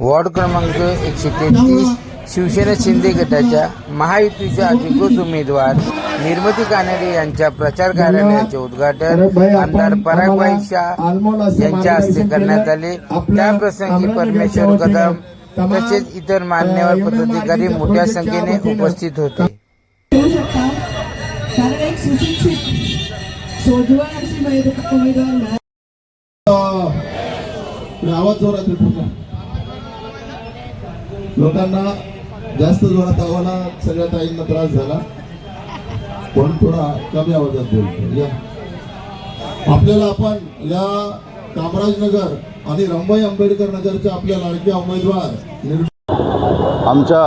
Ward क्रमांक 133 शिवसेना शिंदे गटाच्या महायुतीच्या अधिकृत उमेदवार निर्मती कानडे यांच्या प्रचार कार्यालयाचे उद्घाटन आमदार परागभाई शाह यांच्या हस्ते करण्यात आले। त्याप्रसंगी परमेश्वर कदम तसेच इतर मान्यवर पदाधिकारी मोठ्या संख्येने उपस्थित होते। लोकांना जास्त जोरात आवाना सगळ्या ताईंना त्रास झाला, पण थोडा कमी आवाजात बोलतो। आपल्याला आपण या कामराजनगर आणि रमाबाई आंबेडकर नगरच्या आपल्या लाडक्या उमेदवार आमच्या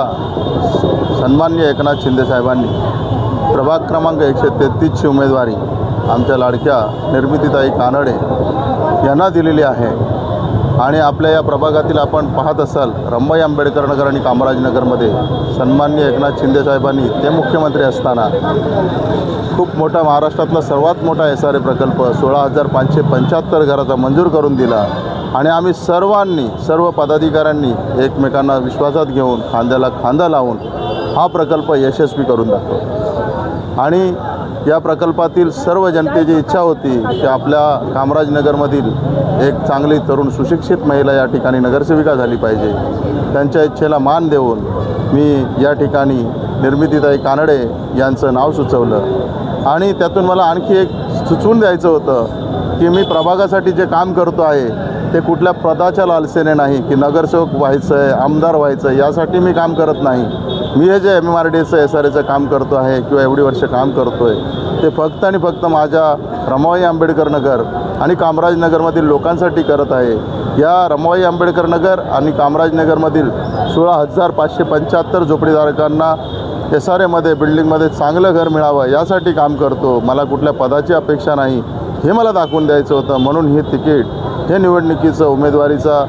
सन्माननीय एकनाथ शिंदे साहेबांनी प्रभाग क्रमांक 133 ची उमेदवारी आमच्या लाडक्या निर्मितीताई कानडे यांना दिलेली आहे। आणि आपल्या या प्रभागातील आपण पाहत असाल रमाबाई आंबेडकर नगर आणि कामराजनगरमध्ये सन्माननीय एकनाथ शिंदे साहेबांनी ते मुख्यमंत्री असताना खूप मोठा महाराष्ट्रातला सर्वात मोठा SRA प्रकल्प 16,575 घराचा मंजूर करून दिला। आणि आम्ही सर्व पदाधिकाऱ्यांनी एकमेकांना विश्वासात घेऊन खांद्याला खांदा लावून हा प्रकल्प यशस्वी करून दाखवला। आणि या प्रकल्पातील सर्व जनतेची इच्छा होती की आपल्या कामराजनगरमधील एक चांगली तरुण सुशिक्षित महिला या ठिकाणी नगरसेविका झाली पाहिजे। त्यांच्या इच्छेला मान देऊन मी या ठिकाणी निर्मितीताई कानडे यांचं नाव सुचवलं। आणि त्यातून मला आणखी एक सुचवून द्यायचं होतं की मी प्रभागासाठी जे काम करतो आहे ते कुठल्या पदाच्या लालसेने नाही की नगरसेवक व्हायचं आहे, आमदार व्हायचं आहे, यासाठी मी काम करत नाही। मी हे जे MMRDचं SRAचं काम करतो आहे किंवा एवढी वर्ष काम करतो आहे ते फक्त आणि फक्त माझ्या रमाबाई आंबेडकर नगर आणि कामराजनगरमधील लोकांसाठी करत आहे। या रमाबाई आंबेडकर नगर आणि कामराजनगरमधील 16,575 झोपडीधारकांना SRAमध्ये बिल्डिंगमध्ये चांगलं घर मिळावं यासाठी काम करतो। मला कुठल्या पदाची अपेक्षा नाही हे मला दाखवून द्यायचं होतं। म्हणून हे तिकीट, हे निवडणुकीचं उमेदवारीचा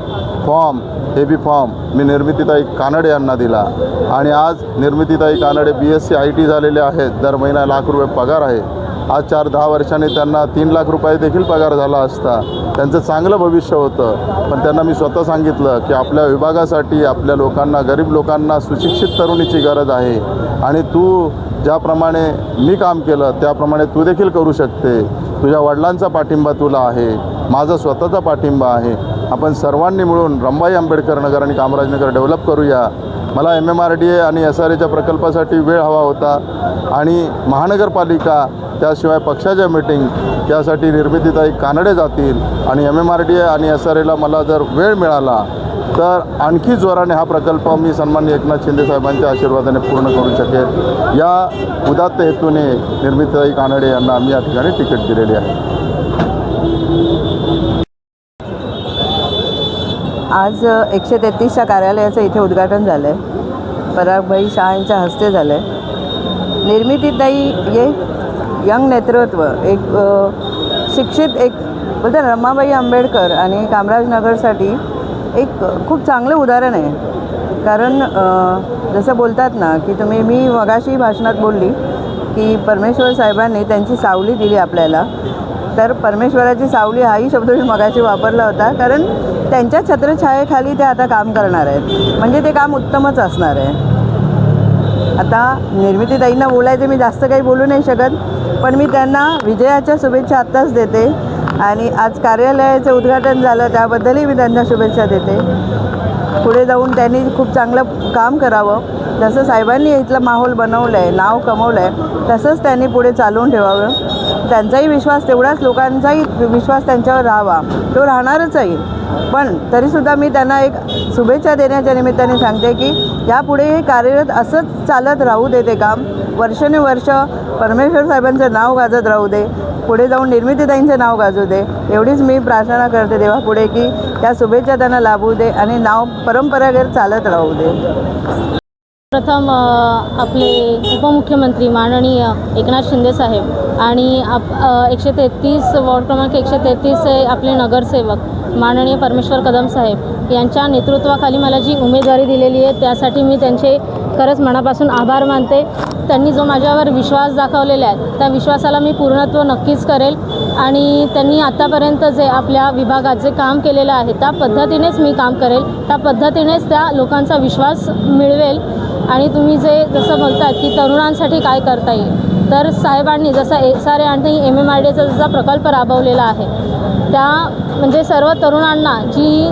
फॉर्म, AB फॉर्म मी निर्मितीताई कानडे यांना दिला। आणि आज निर्मितीताई कानडे BSc IT झालेले आहेत। दर महिना ₹1,00,000 पगार आहे। आज 4-10 वर्षांनी त्यांना ₹3 लाख देखील पगार झाला असता। त्यांचं चांगलं भविष्य होतं। पण त्यांना मी स्वतः सांगितलं की आपल्या विभागासाठी आपल्या लोकांना, गरीब लोकांना सुशिक्षित तरुणीची गरज आहे आणि तू ज्याप्रमाणे मी काम केलं त्याप्रमाणे तू देखील करू शकते। तुझ्या वडिलांचा पाठिंबा तुला आहे, माझा स्वतःचा पाठिंबा आहे। आपण सर्वांनी मिळून रमाबाई आंबेडकर नगर आणि कामराजनगर डेव्हलप करूया। मला MMRDA आणि SRAच्या प्रकल्पासाठी वेळ हवा होता आणि महानगरपालिका त्याशिवाय पक्षाच्या मीटिंग त्यासाठी निर्मितीताई कानडे जातील आणि MMRDA आणि SRAला मला जर वेळ मिळाला तर आणखी जोराने हा प्रकल्प मी सन्माननीय एकनाथ शिंदे साहेबांच्या आशीर्वादाने पूर्ण करू शकेल। या उदात्त हेतूने निर्मितीताई कानडे यांना आम्ही या ठिकाणी तिकीट दिलेली आहे। आज 133च्या कार्यालयाचं इथे उद्घाटन झालं आहे। परागभाई शाह यांच्या हस्ते झालं आहे। निर्मितीताई हे यंग नेतृत्व, एक शिक्षित, एक बोलते रमाबाई आंबेडकर आणि कामराजनगरसाठी एक खूप चांगलं उदाहरण आहे। कारण जसं बोलतात ना की मी मगाशी भाषणात बोलली की परमेश्वर साहेबांनी त्यांची सावली दिली आपल्याला, तर परमेश्वराची सावली हाही शब्द मी मगाशी वापरला होता। कारण त्यांच्या छत्रछायेखाली ते आता काम करणार आहेत, म्हणजे ते काम उत्तमच असणार आहे। आता निर्मितीताईंना बोलायचं मी जास्त काही बोलू नाही शकत, पण मी त्यांना विजयाच्या शुभेच्छा आत्ताच देते। आणि आज कार्यालयाचं उद्घाटन झालं त्याबद्दलही मी त्यांना शुभेच्छा देते। पुढे जाऊन त्यांनी खूप चांगलं काम करावं, जसं साहेबांनी इथलं माहोल बनवलं आहे, नाव कमवलं आहे, तसंच त्यांनी पुढे चालवून ठेवावं। त्यांचाही विश्वास, तेवढाच लोकांचाही विश्वास त्यांच्यावर राहावा, तो राहणारच आहे। पण तरीसुद्धा मी त्यांना एक शुभेच्छा देण्याच्या निमित्ताने सांगते की यापुढे हे कार्यरत असंच चालत राहू दे, ते काम वर्षानुवर्ष परमेश्वर साहेबांचं नाव गाजत राहू दे, पुढे जाऊन निर्मितीताईंचं नाव गाजू दे, एवढीच मी प्रार्थना करते देवापुढे की त्या शुभेच्छा त्यांना लाभू दे आणि नाव परंपरागत चालत राहू दे। प्रथम आपले उपमुख्यमंत्री माननीय एकनाथ शिंदे साहेब आणि 133 वॉर्ड क्रमांक 133 आपले नगरसेवक माननीय परमेश्वर कदम साहेब यांच्या नेतृत्वाखाली मला जी उमेदवारी दिलेली आहे त्यासाठी मी त्यांचे खरंच मनापासून आभार मानते। त्यांनी जो माझ्यावर विश्वास दाखवलेला आहे त्या विश्वासाला मी पूर्णत्व नक्कीच करेल। आणि त्यांनी आत्तापर्यंत जे आपल्या विभागात जे काम केलेलं आहे त्या पद्धतीनेच मी काम करेल, त्या पद्धतीनेच त्या लोकांचा विश्वास मिळवेल. आणि तुम्ही जे जसं बोलतात की तरुणांसाठी काय करता येईल, तर साहेबांनी जसा SRA आणि MMRDAचा जसा प्रकल्प राबवलेला आहे त्या म्हणजे सर्व तरुणांना जी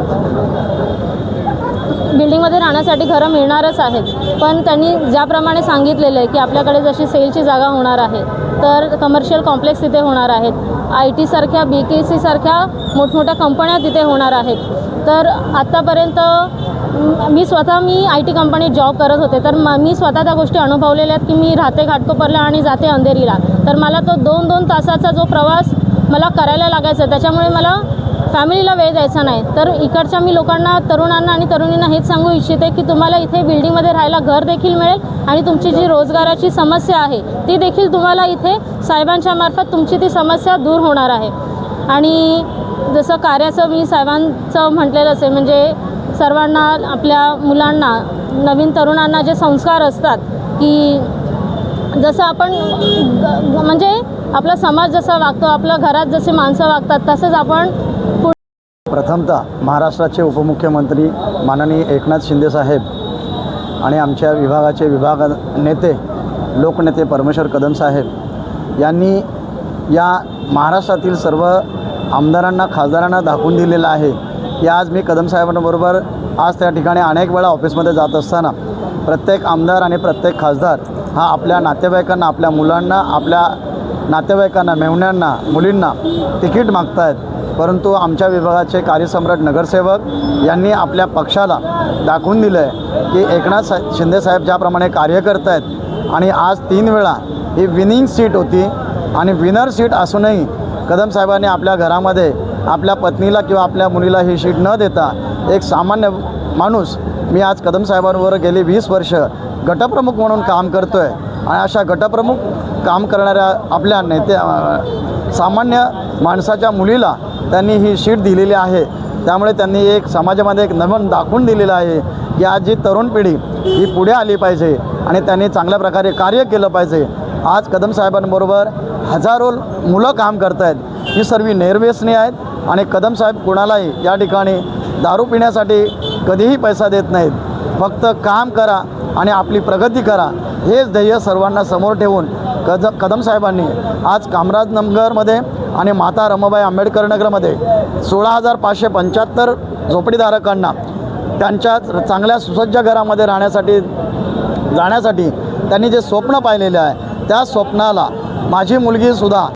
बिल्डिंगमध्ये राहण्यासाठी घरं मिळणारच आहेत, पण त्यांनी ज्याप्रमाणे सांगितलेलं आहे की आपल्याकडे जशी सेलची जागा होणार आहे तर कमर्शियल कॉम्प्लेक्स तिथे होणार आहेत, IT सारख्या BKC सारख्या मोठमोठ्या कंपन्या तिथे होणार आहेत. तर आत्तापर्यंत मी IT कंपनीत जॉब करत होते, तर मी स्वतः त्या गोष्टी अनुभवलेल्या आहेत की मी राहते घाटकोपरला आणि जाते अंधेरीला, तर मला तो 2-2 तासाचा जो प्रवास मला करायला लागायचा त्याच्यामुळे मला फॅमिलीला वेळ द्यायचा नाही. तर इकडच्या मी लोकांना, तरुणांना आणि तरुणींना हेच सांगू इच्छिते की तुम्हाला इथे बिल्डिंगमध्ये राहायला घर देखील मिळेल आणि तुमची जी रोजगाराची समस्या आहे ती देखील तुम्हाला इथे साहेबांच्या मार्फत तुमची ती समस्या दूर होणार आहे. आणि जसं कार्याचं मी साहेबांचं म्हटलेलंच आहे, म्हणजे सर्वांना, आपल्या मुलांना, नवीन तरुणांना जे संस्कार असतात की जसं आपण म्हणजे आपला समाज जसा वागतो, आपल्या घरात जसे माणसं वागतात तसंच आपण प्रथमतः महाराष्ट्राचे उपमुख्यमंत्री माननीय एकनाथ शिंदे साहेब आणि आमच्या विभागाचे विभाग नेते लोकनेते परमेश्वर कदम साहेब यांनी या महाराष्ट्रातील सर्व आमदारांना, खासदारांना दाखवून दिलेलं आहे की आज मी कदम साहेबांबरोबर आज त्या ठिकाणी अनेक वेळा ऑफिसमध्ये जात असताना प्रत्येक आमदार आणि प्रत्येक खासदार हा आपल्या नातेवाईकांना, आपल्या मुलांना, आपल्या नातेवाईकांना, मेहुण्यांना, मुलींना तिकीट मागतायत, परंतु आमच्या विभागाचे कार्यसम्राट नगरसेवक यांनी आपल्या पक्षाला दाखवून दिलं आहे की एकनाथ शिंदेसाहेब ज्याप्रमाणे कार्य करत आहेत आणि आज 3 वेळा ही विनिंग सीट होती आणि विनर सीट असूनही कदम साहेबांनी आपल्या घरामध्ये आपल्या पत्नीला किंवा आपल्या मुलीला ही सीट न देता एक सामान्य माणूस, मी आज कदम साहेबांबरोबर गेली 20 वर्ष गटप्रमुख म्हणून काम करतो आहे आणि अशा गटप्रमुख काम करणाऱ्या आपल्या सामान्य माणसाच्या मुलीला त्यांनी ही सीट दिलेली आहे. त्यामुळे त्यांनी एक समाजामध्ये एक नमन दाखवून दिलेलं आहे की आज जी तरुण पिढी ही पुढे आली पाहिजे आणि त्यांनी चांगल्या प्रकारे कार्य केलं पाहिजे. आज कदम साहेबांबरोबर हजारो मुलं काम करत आहेत, ही सर्व निर्व्यसनी आहेत आणि कदम साहेब कोणालाही या ठिकाणी दारू पिण्यासाठी कधीही पैसा देत नाहीत. फक्त काम करा आणि आपली प्रगती करा हेच ध्येय सर्वांना समोर ठेवून कदम साहेबांनी आज कामराजनगरमध्ये आणि माता रमाबाई आंबेडकर नगरमध्ये 16,575 झोपडीधारकांना त्यांच्या चांगल्या सुसज्ज घरामध्ये जाण्यासाठी त्यांनी जे स्वप्न पाहिलेले आहे त्या स्वप्नाला माझी मुलगीसुद्धा